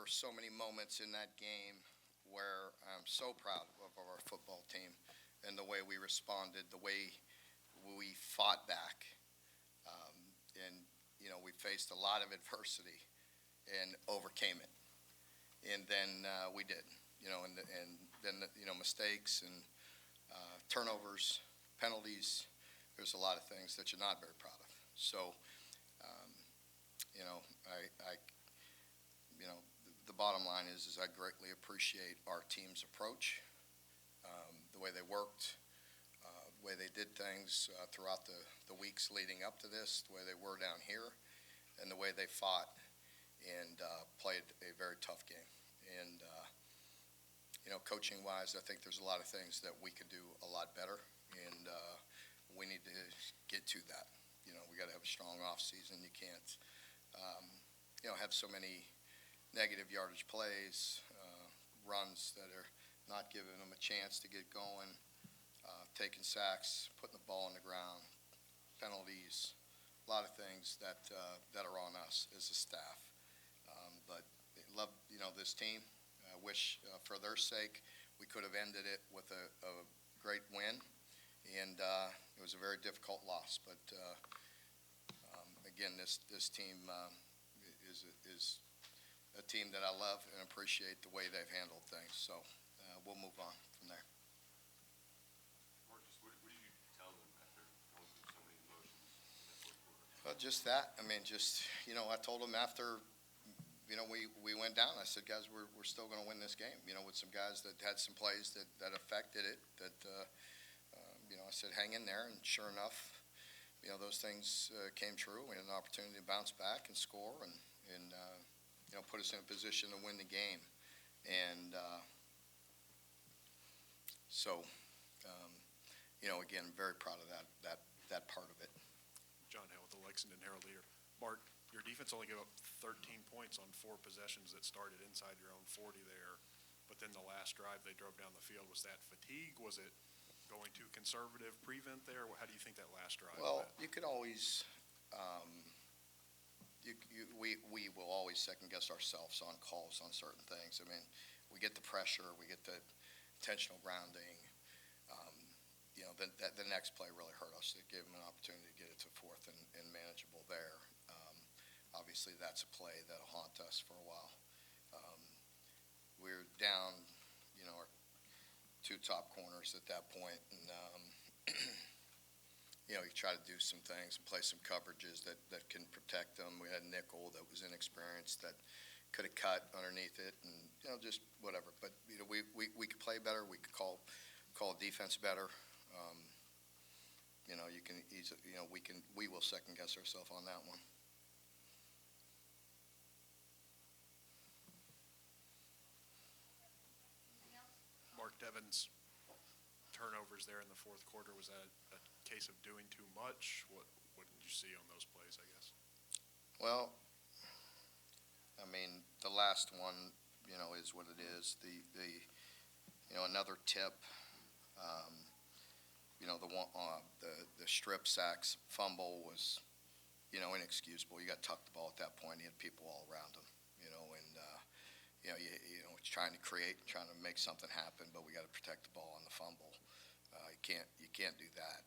were so many moments in that game where I'm so proud of our football team and the way we responded, the way we fought back. And, we faced a lot of adversity and overcame it. And then we did, and then, mistakes and turnovers, penalties. There's a lot of things that you're not very proud of. So, the bottom line is I greatly appreciate our team's approach, the way they worked, the way they did things throughout the weeks leading up to this, the way they were down here, and the way they fought and played a very tough game. And, coaching-wise, I think there's a lot of things that we could do a lot better, and we need to get to that. We got to have a strong off-season. You can't, have so many negative yardage plays, runs that are not giving them a chance to get going, taking sacks, putting the ball on the ground, penalties, a lot of things that are on us as a staff. But I love, this team. I wish for their sake we could have ended it with a great win. And it was a very difficult loss. But, again, this team is a team that I love and appreciate the way they've handled things. So we'll move on from there. Marcus, what did you tell them after going through so many emotions in the fourth quarter? Well, just that. I mean, I told them after, we went down. I said, guys, we're still going to win this game, with some guys that had some plays that affected it, that, I said, hang in there. And sure enough, those things came true. We had an opportunity to bounce back and score and put us in a position to win the game. And so, again, very proud of that part of it. John Hale with the Lexington Herald Leader. Mark, your defense only gave up 13 points on 4 possessions that started inside your own 40 there, but then the last drive they drove down the field. Was that fatigue? Was it going too conservative prevent there? How do you think that last drive Well, went? you could always we will always second-guess ourselves on calls on certain things. I mean, we get the pressure, we get the intentional grounding. The next play really hurt us. It gave them an opportunity to get it to fourth and manageable there. Obviously, that's a play that'll haunt us for a while. We're down, our 2 top corners at that point, and you try to do some things and play some coverages that can protect them. We had nickel that was inexperienced that could have cut underneath it, and just whatever. But we could play better. We could call defense better. You can easily, we will second guess ourselves on that one. Mark, Devin's turnovers there in the fourth quarter, was that a case of doing too much? What did you see on those plays, I guess? Well, I mean, the last one, is what it is. Another tip, the strip sacks fumble was, inexcusable. You got to tuck the ball at that point. You had people all around him, it's trying to create, trying to make something happen, but we got to protect the ball on the fumble. You can't do that.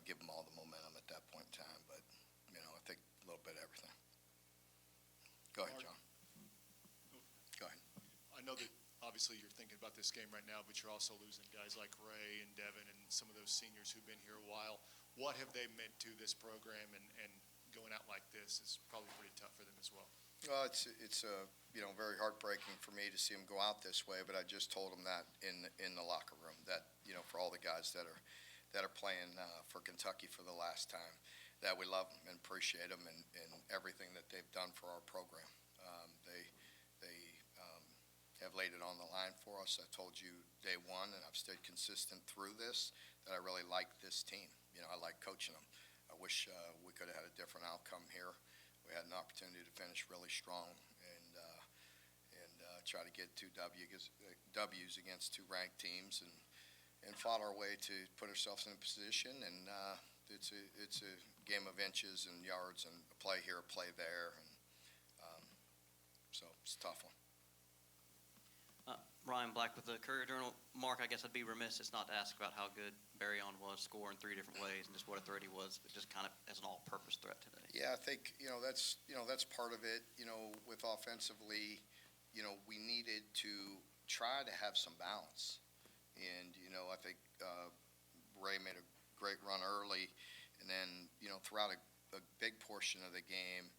Give them all the momentum at that point in time. But, I think a little bit of everything. Go ahead, John. Go ahead. I know that obviously you're thinking about this game right now, but you're also losing guys like Ray and Devin and some of those seniors who've been here a while. What have they meant to this program, and going out like this is probably pretty tough for them as well? Well, it's very heartbreaking for me to see them go out this way, but I just told them that in the locker room, that, for all the guys that are playing for Kentucky for the last time, that we love them and appreciate them and everything that they've done for our program. They have laid it on the line for us. I told you day one, and I've stayed consistent through this, that I really like this team. I like coaching them. I wish we could have had a different outcome here. We had an opportunity to finish really strong and try to get 2 W's against 2 ranked teams and fought our way to put ourselves in a position. And it's a game of inches and yards and a play here, a play there. And so it's a tough one. Ryan Black with the Courier-Journal. Mark, I guess I'd be remiss just not to ask about how good Barryon was, scoring 3 different ways, and just what a threat he was, but just kind of as an all-purpose threat today. Yeah, I think, that's part of it, with offensively, we needed to try to have some balance. And, I think Ray made a great run early, and then, throughout a big portion of the game,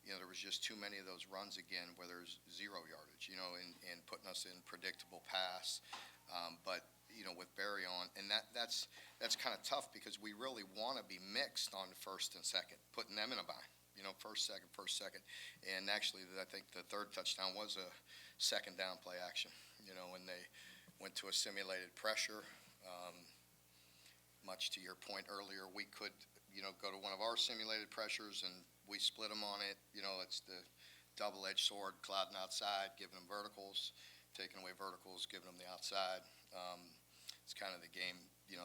there was just too many of those runs again where there's 0 yardage, and putting us in predictable pass. But, with Barryon, and that's kind of tough because we really want to be mixed on first and second, putting them in a bind, first, second. And actually, I think the third touchdown was a second down play action, when they went to a simulated pressure. Much to your point earlier, we could, go to one of our simulated pressures and we split them on it. It's the double-edged sword, clouding outside, giving them verticals, taking away verticals, giving them the outside. It's kind of the game,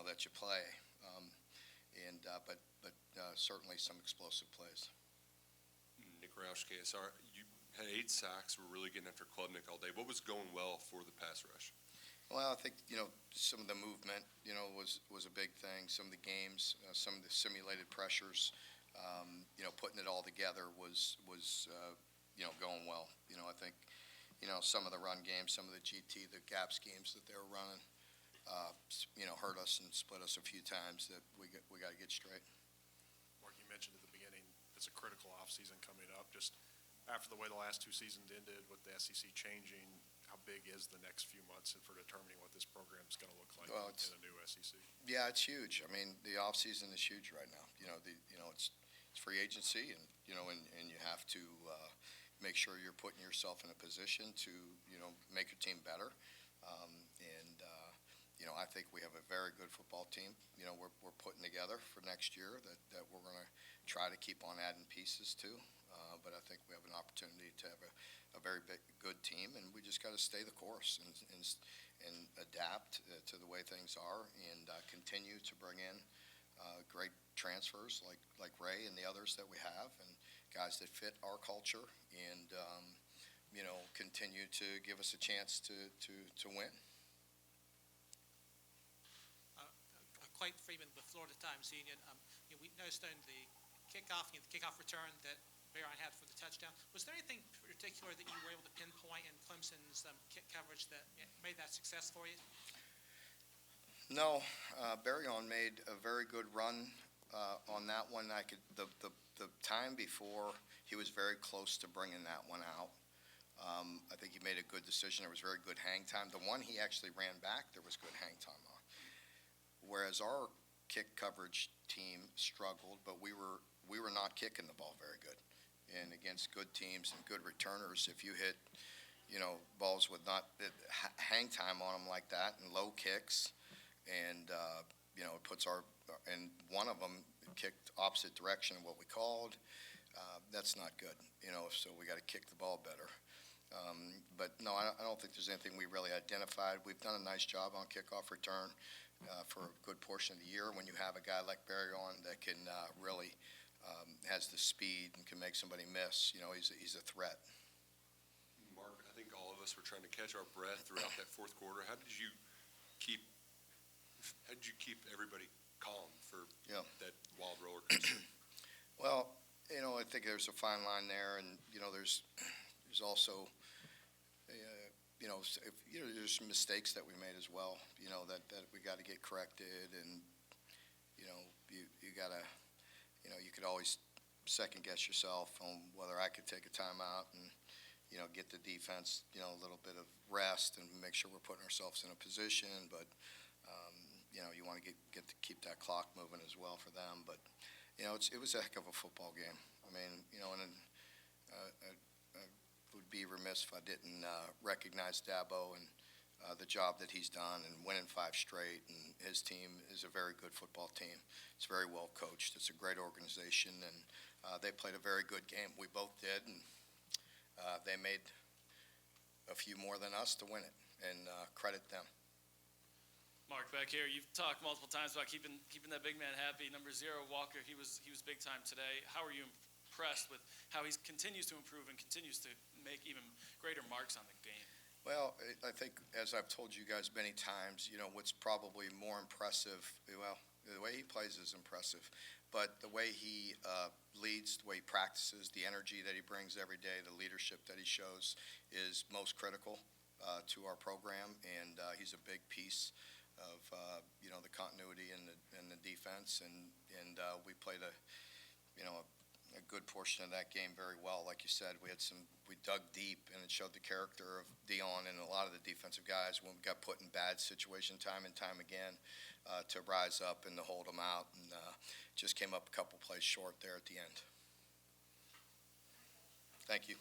that you play. But certainly some explosive plays. Nick Roush, KSR, you had 8 sacks. We're really getting after Klubnik all day. What was going well for the pass rush? Well, I think, some of the movement, was a big thing. Some of the games, some of the simulated pressures, putting it all together was going well. I think, some of the run games, some of the GT, the gap schemes that they were running, hurt us and split us a few times that we got to get straight. Mark, you mentioned at the beginning, it's a critical offseason coming up. Just after the way the last 2 seasons ended with the SEC changing, how big is the next few months for determining what this program is going to look like in a new SEC? Yeah, it's huge. I mean, the offseason is huge right now. It's free agency, and you have to make sure you're putting yourself in a position to make your team better. I think we have a very good football team. We're putting together for next year that we're going to try to keep on adding pieces to. But I think we have an opportunity to have a very good team, and we just got to stay the course and adapt to the way things are, and continue to bring in great transfers like Ray and the others that we have, and guys that fit our culture, and continue to give us a chance to win. Clayton Freeman with Florida Times Union. We noticed on the kickoff return that Barryon had for the touchdown. Was there anything particular that you were able to pinpoint in Clemson's kick coverage that made that success for you? No, Barryon made a very good run on that one. The time before, he was very close to bringing that one out. I think he made a good decision. There was very good hang time. The one he actually ran back, there was good hang time on. Whereas our kick coverage team struggled, but we were not kicking the ball very good. And against good teams and good returners, if you hit, balls with not hang time on them like that and low kicks, and it puts and one of them kicked opposite direction of what we called. That's not good, so we got to kick the ball better. But no, I don't think there's anything we really identified. We've done a nice job on kickoff return for a good portion of the year. When you have a guy like Barryon that can really has the speed and can make somebody miss, he's a threat. Mark, I think all of us were trying to catch our breath throughout that fourth quarter. How did you keep everybody calm for that wild roller coaster? Well, I think there's a fine line there, and there's also there's some mistakes that we made as well, that we got to get corrected, and you got to you could always second guess yourself on whether I could take a timeout and get the defense a little bit of rest and make sure we're putting ourselves in a position, but you want to keep that clock moving as well for them. But it was a heck of a football game. I mean, and I would be remiss if I didn't recognize Dabo and the job that he's done, and winning 5 straight, and his team is a very good football team. It's very well coached. It's a great organization, and they played a very good game. We both did, and they made a few more than us to win it, and credit them. Mark, back here, you've talked multiple times about keeping that big man happy. Number 0, Walker, he was big time today. How are you impressed with how he continues to improve and continues to make even greater marks on the game. Well, I think, as I've told you guys many times, what's probably more impressive, well, the way he plays is impressive, but the way he leads, the way he practices, the energy that he brings every day, the leadership that he shows is most critical to our program, and he's a big piece of, the continuity in the defense, and we played a good portion of that game very well. Like you said, we dug deep, and it showed the character of Dion and a lot of the defensive guys when we got put in bad situation time and time again to rise up and to hold them out, and just came up a couple plays short there at the end. Thank you.